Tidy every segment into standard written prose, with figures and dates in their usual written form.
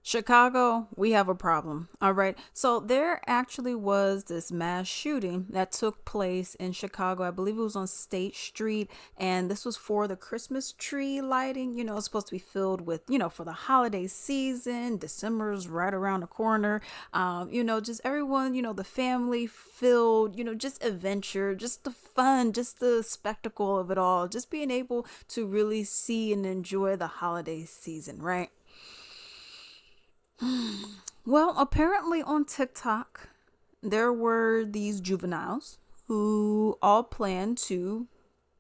Chicago, we have a problem. All right. So there actually was this mass shooting that took place in Chicago. I believe it was on State Street. And this was for the Christmas tree lighting. It's supposed to be filled with, for the holiday season. December's right around the corner. Just everyone, the family filled, just adventure, just the fun, just the spectacle of it all. Just being able to really see and enjoy the holiday season, right? Well, apparently on TikTok, there were these juveniles who all planned to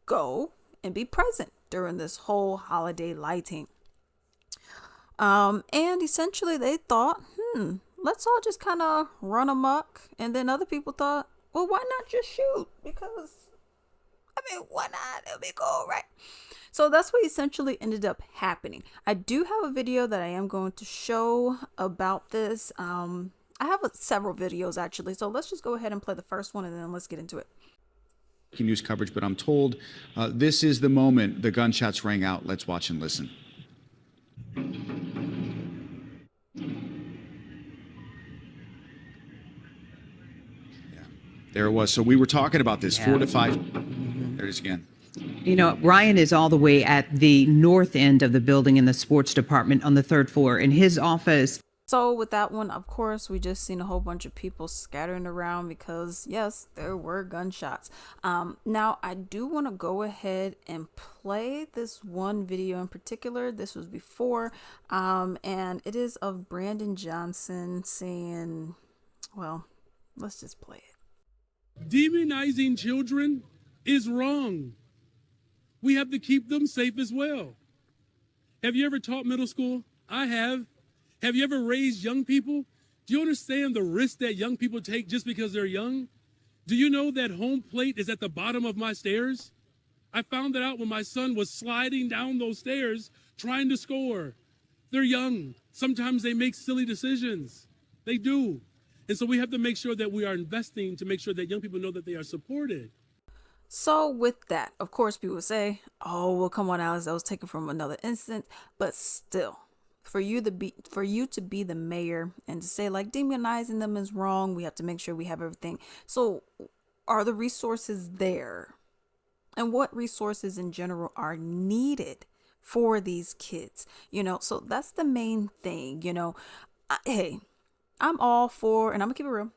go and be present during this whole holiday lighting. And essentially they thought, let's all just kind of run amok. And then other people thought, well, why not just shoot? Because, why not? It'll be cool, right? So that's what essentially ended up happening. I do have a video that I am going to show about this. I have several videos actually. So let's just go ahead and play the first one and then let's get into it. News coverage, but I'm told this is the moment the gunshots rang out. Let's watch and listen. Yeah, there it was. So we were talking about this 4 to 5. There it is again. Ryan is all the way at the north end of the building in the sports department on the third floor. In his office, so with that one, of course, we just seen a whole bunch of people scattering around because, yes, there were gunshots. Now, I do want to go ahead and play this one video in particular. This was before, and it is of Brandon Johnson saying, well, let's just play it. Demonizing children is wrong. We have to keep them safe as well. Have you ever taught middle school? I have. Have you ever raised young people? Do you understand the risk that young people take just because they're young? Do you know that home plate is at the bottom of my stairs? I found that out when my son was sliding down those stairs trying to score. They're young. Sometimes they make silly decisions. They do. And so we have to make sure that we are investing to make sure that young people know that they are supported. So with that, of course, people say, oh, well, come on, Alex, that was taken from another instance. But still, for you to be the mayor and to say like demonizing them is wrong, we have to make sure we have everything. So are the resources there? And what resources in general are needed for these kids? So that's the main thing. Hey, I'm all for, and I'm gonna keep it real,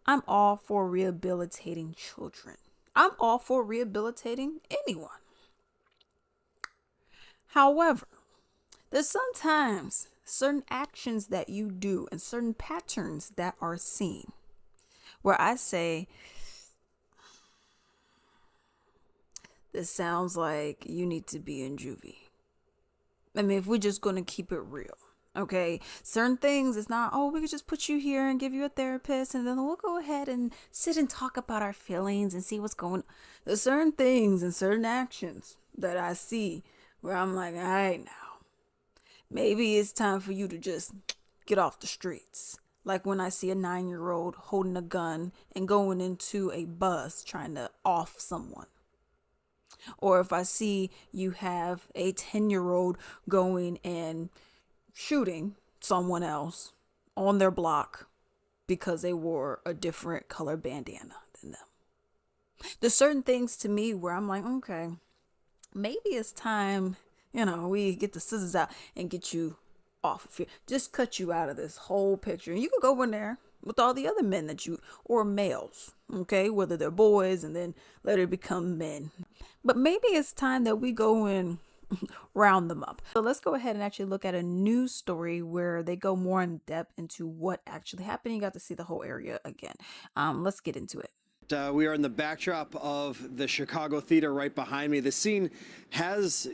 I'm all for rehabilitating children. I'm all for rehabilitating anyone. However, there's sometimes certain actions that you do and certain patterns that are seen where I say, this sounds like you need to be in juvie. If we're just going to keep it real. Okay, certain things, it's not, oh, we could just put you here and give you a therapist and then we'll go ahead and sit and talk about our feelings and see what's going on. There's certain things and certain actions that I see where I'm like, all right, now, maybe it's time for you to just get off the streets. Like when I see a 9-year-old holding a gun and going into a bus trying to off someone. Or if I see you have a 10-year-old going and shooting someone else on their block because they wore a different color bandana than them. There's certain things to me where I'm like, okay, maybe it's time, we get the scissors out and get you off of here. Just cut you out of this whole picture. And you could go in there with all the other men or males, okay, whether they're boys and then later become men. But maybe it's time that we go and round them up. So let's go ahead and actually look at a news story where they go more in depth into what actually happened. You got to see the whole area again. Let's get into it. We are in the backdrop of the Chicago Theater right behind me. The scene has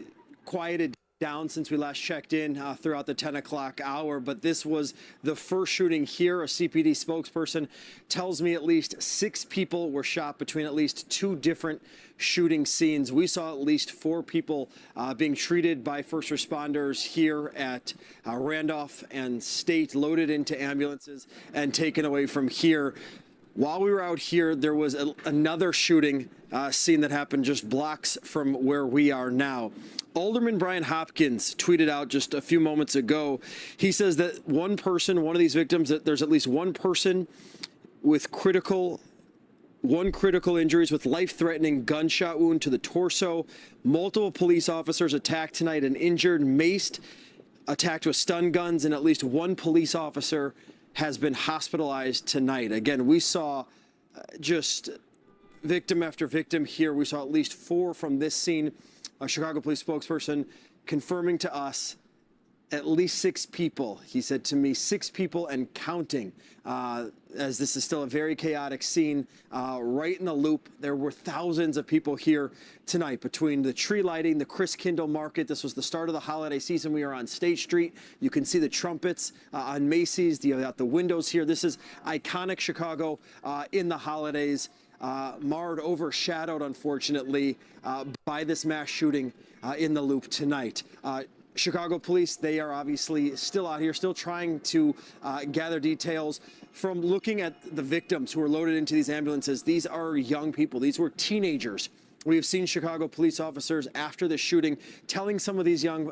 quieted down since we last checked in throughout the 10 o'clock hour, but this was the first shooting here. A CPD spokesperson tells me at least 6 people were shot between at least 2 different shooting scenes. We saw at least 4 people being treated by first responders here at Randolph and State, loaded into ambulances and taken away from here. While we were out here, there was another shooting scene that happened just blocks from where we are now. Alderman Brian Hopkins tweeted out just a few moments ago. He says that one of these victims, that there's at least one person with critical injuries with life-threatening gunshot wound to the torso. Multiple police officers attacked tonight and injured, maced, attacked with stun guns, and at least one police officer has been hospitalized tonight. Again, we saw just victim after victim here. We saw at least 4 from this scene. A Chicago police spokesperson confirming to us at least 6 people. He said to me, 6 people and counting, as this is still a very chaotic scene right in the loop. There were thousands of people here tonight between the tree lighting, the Chris Kindle Market. This was the start of the holiday season. We are on State Street. You can see the trumpets on Macy's. You got the windows here. This is iconic Chicago in the holidays. Marred, overshadowed, unfortunately, by this mass shooting in the loop tonight. Chicago police, they are obviously still out here, still trying to gather details from looking at the victims who were loaded into these ambulances. These are young people. These were teenagers. We have seen Chicago police officers after the shooting telling some of these young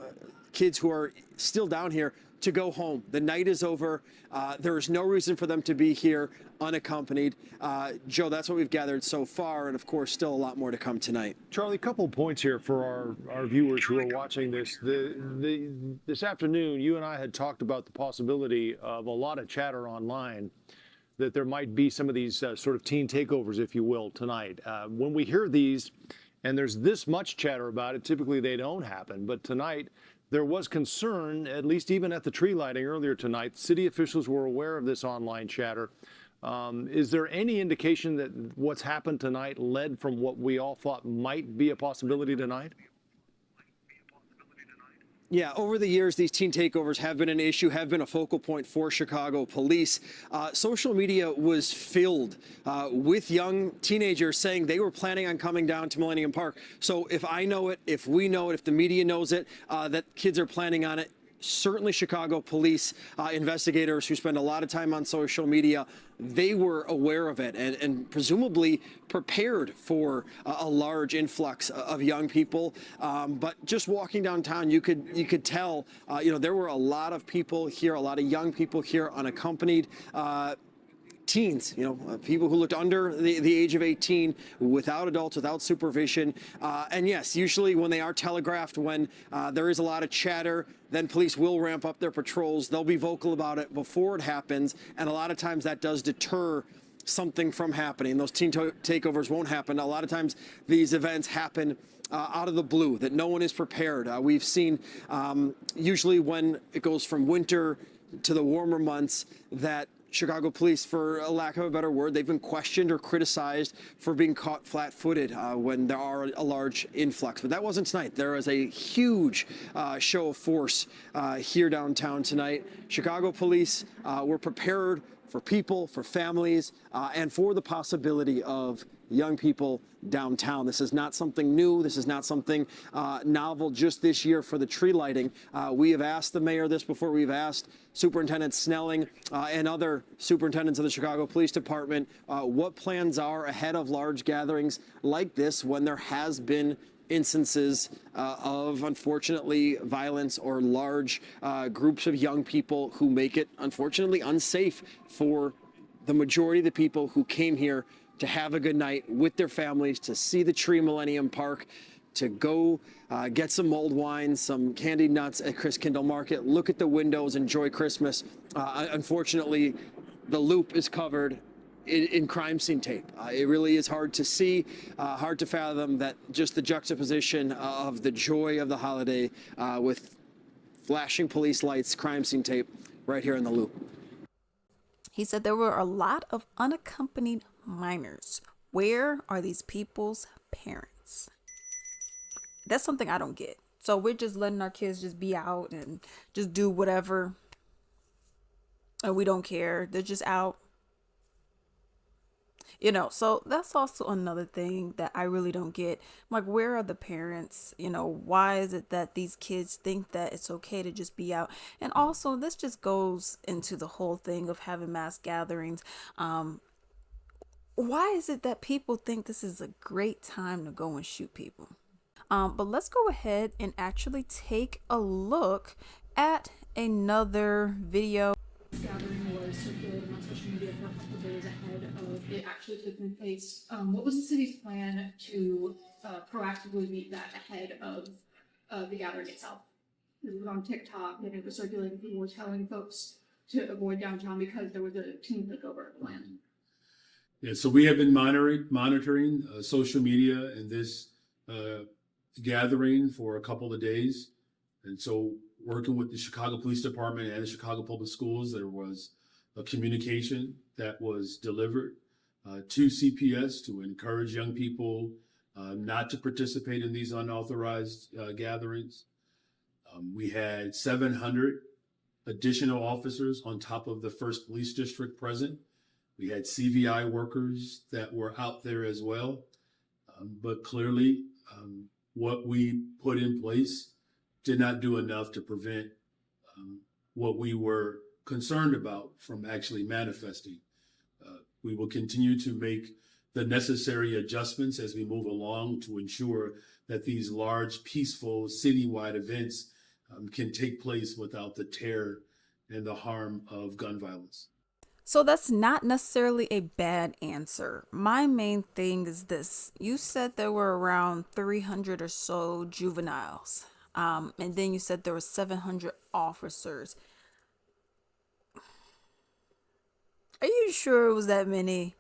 kids who are still down here to go home. The night is over. There is no reason for them to be here unaccompanied. Joe, that's what we've gathered so far, and of course, still a lot more to come tonight. Charlie, a couple of points here for our viewers who are watching this. This afternoon, you and I had talked about the possibility of a lot of chatter online that there might be some of these sort of teen takeovers, if you will, tonight. When we hear these, and there's this much chatter about it, typically they don't happen. But tonight, there was concern, at least even at the tree lighting earlier tonight. City officials were aware of this online chatter. Is there any indication that what's happened tonight led from what we all thought might be a possibility tonight? Yeah, over the years, these teen takeovers have been an issue, have been a focal point for Chicago police. Social media was filled with young teenagers saying they were planning on coming down to Millennium Park. So if I know it, if we know it, if the media knows it, that kids are planning on it, certainly Chicago police investigators who spend a lot of time on social media, they were aware of it and presumably prepared for a large influx of young people. But just walking downtown, you could tell, there were a lot of people here, a lot of young people here unaccompanied. Teens, people who looked under the age of 18, without adults, without supervision. And yes, usually when they are telegraphed, when there is a lot of chatter, then police will ramp up their patrols. They'll be vocal about it before it happens. And a lot of times that does deter something from happening. Those teen takeovers won't happen. A lot of times these events happen out of the blue, that no one is prepared. We've seen usually when it goes from winter to the warmer months that Chicago police, for a lack of a better word, they've been questioned or criticized for being caught flat-footed when there are a large influx. But that wasn't tonight. There was a huge show of force here downtown tonight. Chicago police were prepared for people, for families, and for the possibility of young people downtown. This is not something new. This is not something novel just this year for the tree lighting. We have asked the mayor this before. We've asked Superintendent Snelling and other superintendents of the Chicago Police Department what plans are ahead of large gatherings like this when there has been instances of, unfortunately, violence or large groups of young people who make it, unfortunately, unsafe for the majority of the people who came here to have a good night with their families, to see the tree Millennium Park, to go get some mulled wine, some candied nuts at Chris Kindle Market, look at the windows, enjoy Christmas. Unfortunately, the loop is covered in crime scene tape. It really is hard to see, hard to fathom that just the juxtaposition of the joy of the holiday with flashing police lights, crime scene tape right here in the loop. He said there were a lot of unaccompanied minors. Where are these people's parents? That's something I don't get. So we're just letting our kids just be out and just do whatever. And we don't care. They're just out. So that's also another thing that I really don't get. Like, where are the parents? Why is it that these kids think that it's okay to just be out? And also, this just goes into the whole thing of having mass gatherings. why is it that people think this is a great time to go and shoot people? But let's go ahead and actually take a look at another video. Gathering was circulating on social media for a couple of days ahead of it actually taking place. What was the city's plan to proactively meet that ahead of the gathering itself? It was on TikTok and it was circulating. People were telling folks to avoid downtown because there was a team takeover plan. Yeah, so we have been monitoring social media and this gathering for a couple of days. And so working with the Chicago Police Department and the Chicago Public Schools, there was a communication that was delivered to CPS to encourage young people not to participate in these unauthorized gatherings. We had 700 additional officers on top of the 1st Police District present. We had CVI workers that were out there as well. But clearly, what we put in place did not do enough to prevent what we were concerned about from actually manifesting. We will continue to make the necessary adjustments as we move along to ensure that these large, peaceful, citywide events can take place without the terror and the harm of gun violence. So that's not necessarily a bad answer. My main thing is this. You said there were around 300 or so juveniles. And then you said there were 700 officers. Are you sure it was that many?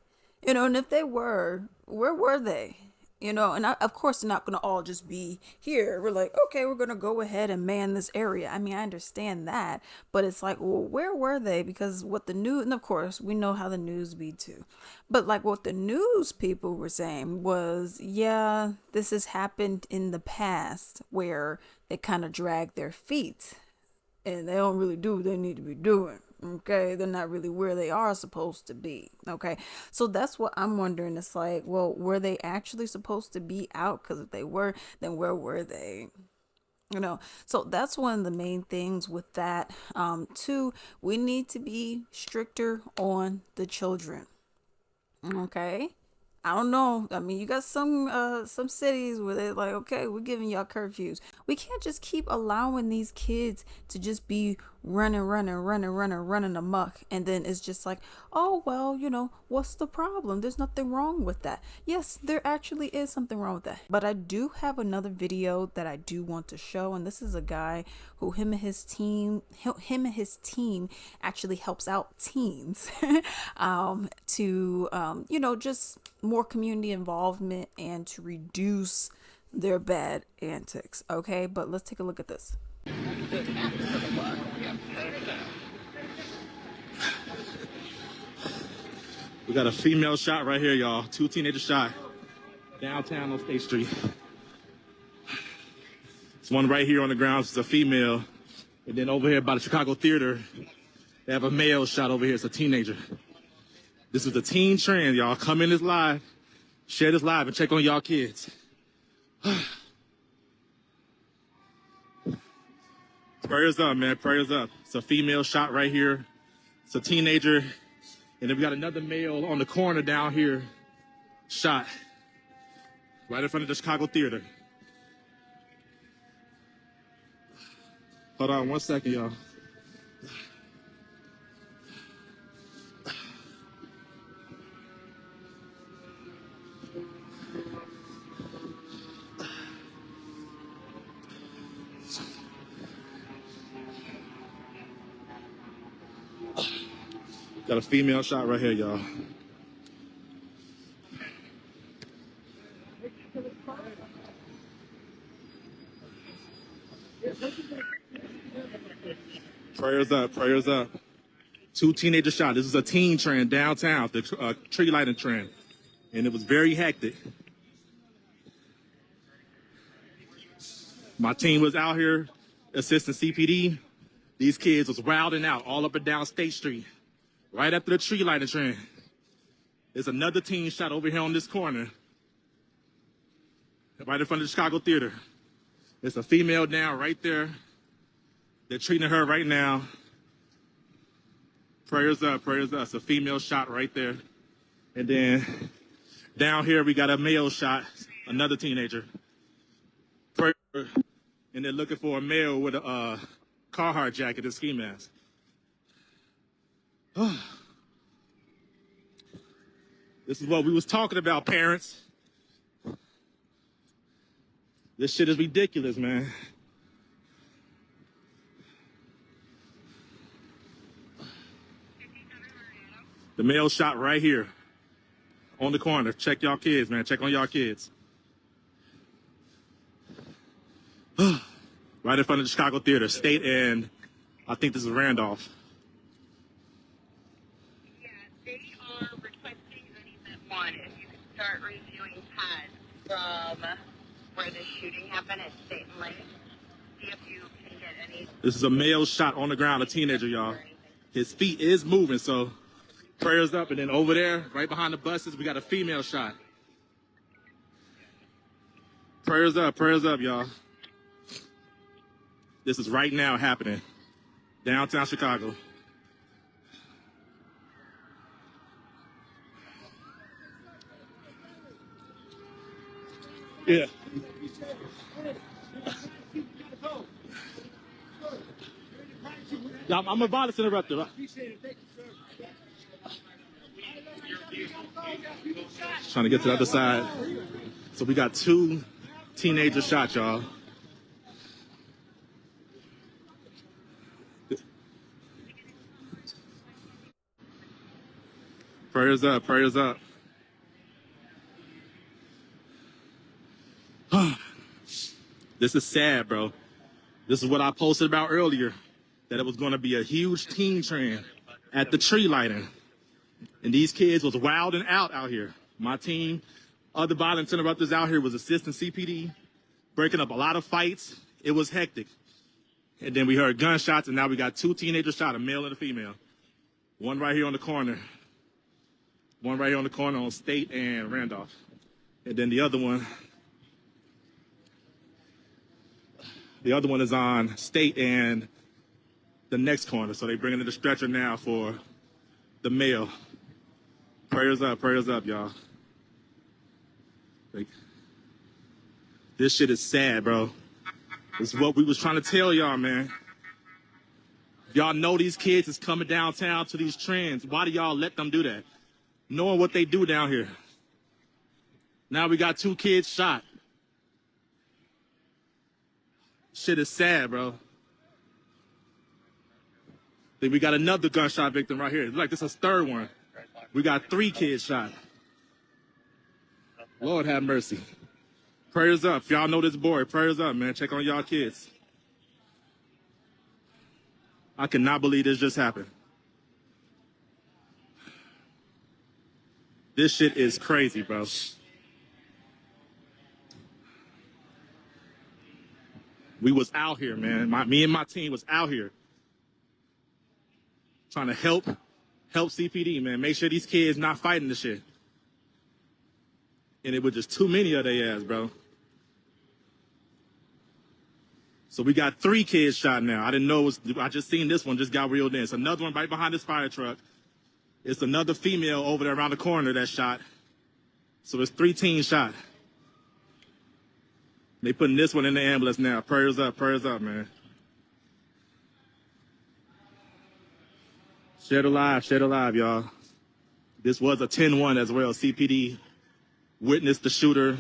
And if they were, where were they? And of course, they're not going to all just be here. We're like, okay, we're going to go ahead and man this area. I mean, I understand that, but it's like, well, where were they? Because what the news, and of course, we know how the news be too, but like what the news people were saying was, yeah, this has happened in the past where they kind of drag their feet and they don't really do what they need to be doing. Okay, they're not really where they are supposed to be. Okay, so that's what I'm wondering. It's like, well, were they actually supposed to be out? Because if they were, then where were they? So that's one of the main things with that. Two, we need to be stricter on the children. Okay, I don't know. I mean, you got some cities where they're like, okay, we're giving y'all curfews. We can't just keep allowing these kids to just be running amok. And then it's just like, oh, well, what's the problem? There's nothing wrong with that. Yes, there actually is something wrong with that. But I do have another video that I do want to show. And this is a guy who him and his team actually helps out teens to, just more community involvement and to reduce their bad antics. Okay, but let's take a look at this. We got a female shot right here, y'all. 2 teenagers shot downtown on State Street. It's one right here on the grounds. It's a female. And then over here by the Chicago Theater, they have a male shot over here. It's a teenager. This is the teen trend, y'all. Come in this live, share this live, and check on y'all kids. Prayers up, man. Prayers up. It's a female shot right here. It's a teenager. And then we got another male on the corner down here, shot right in front of the Chicago Theater. Hold on 1 second, y'all. Got a female shot right here, y'all. Prayers up, prayers up. 2 teenagers shot. This is a teen trend downtown, the tree lighting trend. And it was very hectic. My team was out here assisting CPD. These kids was wilding out all up and down State Street. Right after the tree lighting trend. There's another teen shot over here on this corner. Right in front of the Chicago Theater. There's a female down right there. They're treating her right now. Prayers up, prayers up. It's a female shot right there. And then down here, we got a male shot, another teenager. And they're looking for a male with a Carhartt jacket and ski mask. This is what we was talking about, parents. This shit is ridiculous, man. The male shot right here on the corner. Check y'all kids, man. Check on y'all kids. Right in front of the Chicago Theater, State and I think this is Randolph. Yeah, they are requesting Unit 1 if you could start reviewing pads from where the shooting happened at State and Lane. See if you can get any. This is a male shot on the ground, a teenager, y'all. His feet is moving, so prayers up. And then over there, right behind the buses, we got a female shot. Prayers up, y'all. This is right now happening. Downtown Chicago. Yeah. I'm a violence interrupter. Trying to get to the other side. So we got 2 teenager shots, y'all. Prayers up, prayers up. This is sad, bro. This is what I posted about earlier, that it was going to be a huge teen trend at the tree lighting. And these kids was wilding out here. My team, other violence interrupters out here was assisting CPD, breaking up a lot of fights. It was hectic. And then we heard gunshots, and now we got 2 teenagers shot, a male and a female. One right here on the corner. One right here on the corner on State and Randolph. And then the other one is on State and the next corner. So they bringing in the stretcher now for the male. Prayers up, y'all. Like, this shit is sad, bro. This is what we was trying to tell y'all, man. Y'all know these kids is coming downtown to these trends. Why do y'all let them do that? Knowing what they do down here. Now we got 2 kids shot. Shit is sad, bro. Then we got another gunshot victim right here. Like this is 3rd one. We got 3 kids shot. Lord have mercy. Prayers up. If y'all know this boy, prayers up, man. Check on y'all kids. I cannot believe this just happened. This shit is crazy, bro. We was out here, man. Me and my team was out here trying to help CPD, man. Make sure these kids not fighting the shit. And it was just too many of their ass, bro. So we got 3 kids shot now. I didn't know I just seen this one just got reeled in. It's another one right behind this fire truck. It's another female over there around the corner that shot. So it's 3 teens shot. They putting this one in the ambulance now. Prayers up, man. Shed alive, y'all. This was a 10-1 as well. CPD witnessed the shooter,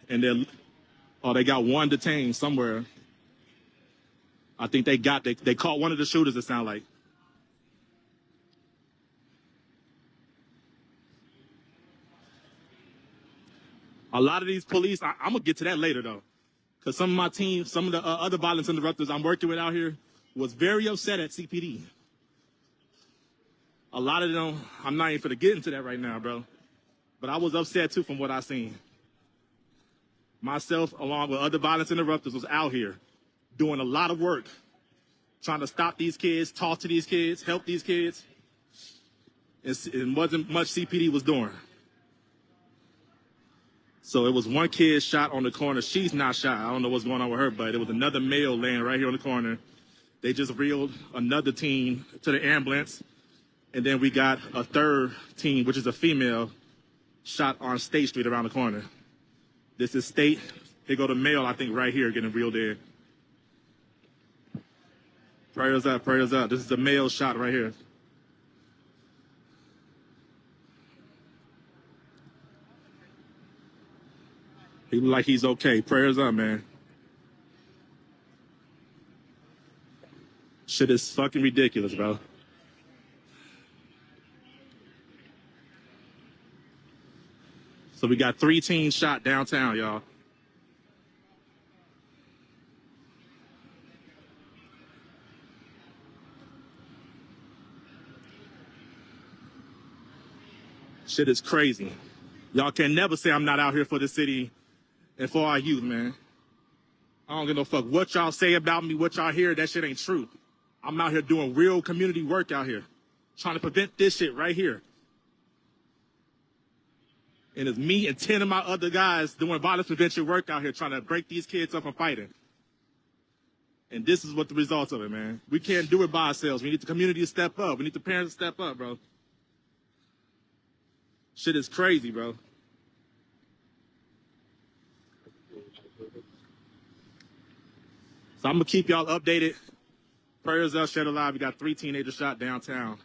and they got 1 detained somewhere. I think they caught one of the shooters, it sounds like. A lot of these police, I'm going to get to that later, though. Because some of my team, some of the other violence interrupters I'm working with out here was very upset at CPD. A lot of them, I'm not even finna get into that right now, bro. But I was upset, too, from what I seen. Myself, along with other violence interrupters, was out here doing a lot of work, trying to stop these kids, talk to these kids, help these kids. It wasn't much CPD was doing. So it was 1 kid shot on the corner. She's not shot. I don't know what's going on with her, but it was another male laying right here on the corner. They just reeled another teen to the ambulance. And then we got a third teen, which is a female, shot on State Street around the corner. This is State. They go to male, I think, right here, getting reeled in. Prayers up, prayers up. This is a male shot right here. He look like he's okay. Prayers up, man. Shit is fucking ridiculous, bro. So we got 3 teens shot downtown, y'all. Shit is crazy. Y'all can never say I'm not out here for the city and for our youth, man. I don't give no fuck what y'all say about me, what y'all hear, that shit ain't true. I'm out here doing real community work out here, trying to prevent this shit right here. And it's me and 10 of my other guys doing violence prevention work out here, trying to break these kids up from fighting. And this is what the results of it, man. We can't do it by ourselves. We need the community to step up. We need the parents to step up, bro. Shit is crazy, bro. So I'm gonna keep y'all updated. Prayers up, Shed Alive. We got 3 teenagers shot downtown.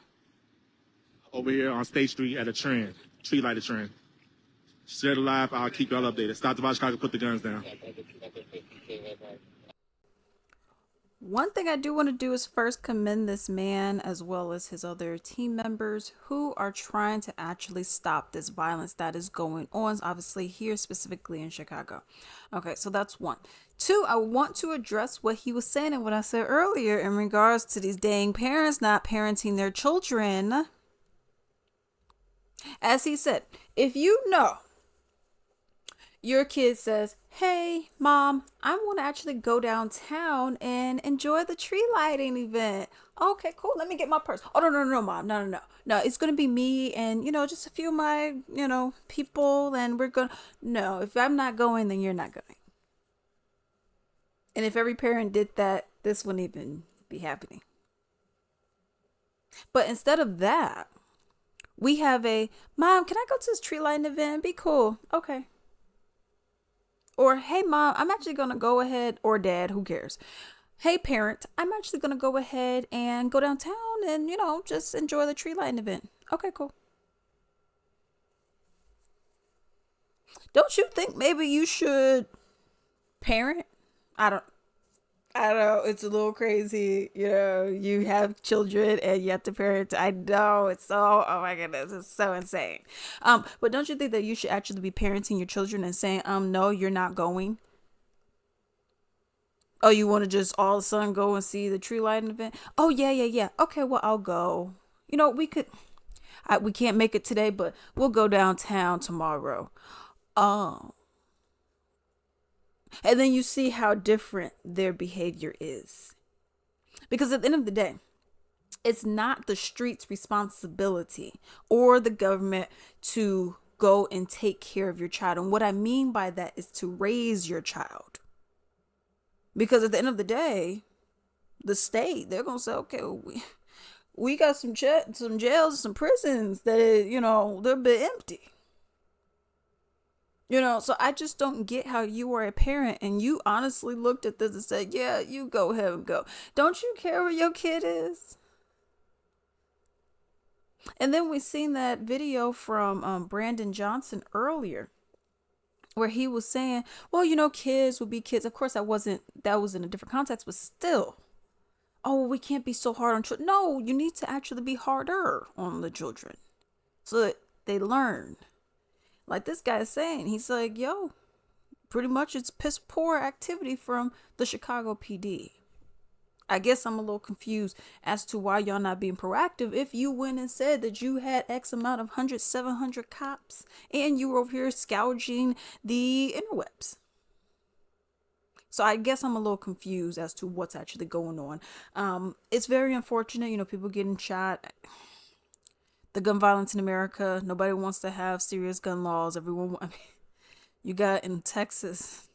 Over here on State Street at a trend, tree lighted trend. Shed Alive, I'll keep y'all updated. Stop the Vice Chicago, put the guns down. One thing I do want to do is first commend this man as well as his other team members who are trying to actually stop this violence that is going on, obviously here specifically in Chicago. Okay, so that's one. 2, I want to address what he was saying and what I said earlier in regards to these dang parents not parenting their children. As he said, if you know your kid says, hey, mom, I want to actually go downtown and enjoy the tree lighting event. Okay, cool. Let me get my purse. Oh, no, mom. No. No, it's going to be me and, just a few of my, people. And we're going to. No, if I'm not going, then you're not going. And if every parent did that, this wouldn't even be happening. But instead of that, we have a, mom, can I go to this tree lighting event? Be cool. Okay. Or, hey, mom, I'm actually going to go ahead, or dad, who cares? Hey, parent, I'm actually going to go ahead and go downtown and, just enjoy the tree lighting event. Okay, cool. Don't you think maybe you should parent? I don't know. It's a little crazy. You have children and you have to parent. I know it's so, oh my goodness, it's so insane. But don't you think that you should actually be parenting your children and saying, no, you're not going? Oh, you want to just all of a sudden go and see the tree lighting event? Oh, yeah. Okay, well, I'll go. We can't make it today, but we'll go downtown tomorrow. Oh. And then you see how different their behavior is. Because at the end of the day, it's not the street's responsibility or the government to go and take care of your child. And what I mean by that is to raise your child. Because at the end of the day, the state, they're going to say, okay, we got some jails, some prisons that, they're a bit empty. So I just don't get how you are a parent and you honestly looked at this and said, yeah, you go ahead and go. Don't you care where your kid is? And then we seen that video from Brandon Johnson earlier where he was saying, well, kids will be kids. Of course, that was in a different context, but still. Oh, we can't be so hard on children. No, you need to actually be harder on the children so that they learn. Like this guy is saying, he's like, yo, pretty much it's piss poor activity from the Chicago PD. I guess I'm a little confused as to why y'all not being proactive if you went and said that you had X amount of 700 cops and you were over here scourging the interwebs. So I guess I'm a little confused as to what's actually going on. It's very unfortunate, people getting shot. The gun violence in America, nobody wants to have serious gun laws. You got in Texas,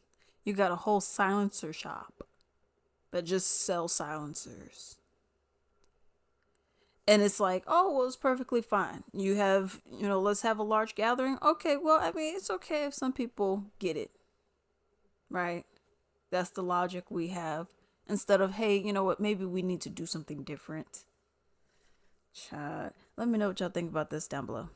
you got a whole silencer shop that just sells silencers. And it's like, oh, well, it's perfectly fine. You have, let's have a large gathering. Okay, well, I mean, it's okay if some people get it, right? That's the logic we have. Instead of, hey, you know what, maybe we need to do something different. Chat. Let me know what y'all think about this down below.